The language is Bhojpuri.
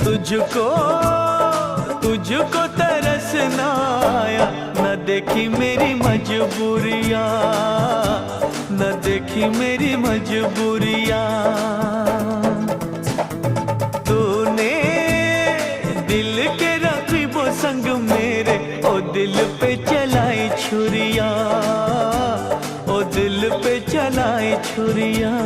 तुझको तुझको तरस ना आया, न देखी मेरी मजबूरियाँ, न देखी मेरी मजबूरियाँ। तूने दिल के रकीबों संग मेरे ओ दिल पे चलाई छुरियाँ, ओ दिल पे चलाई छुरियाँ।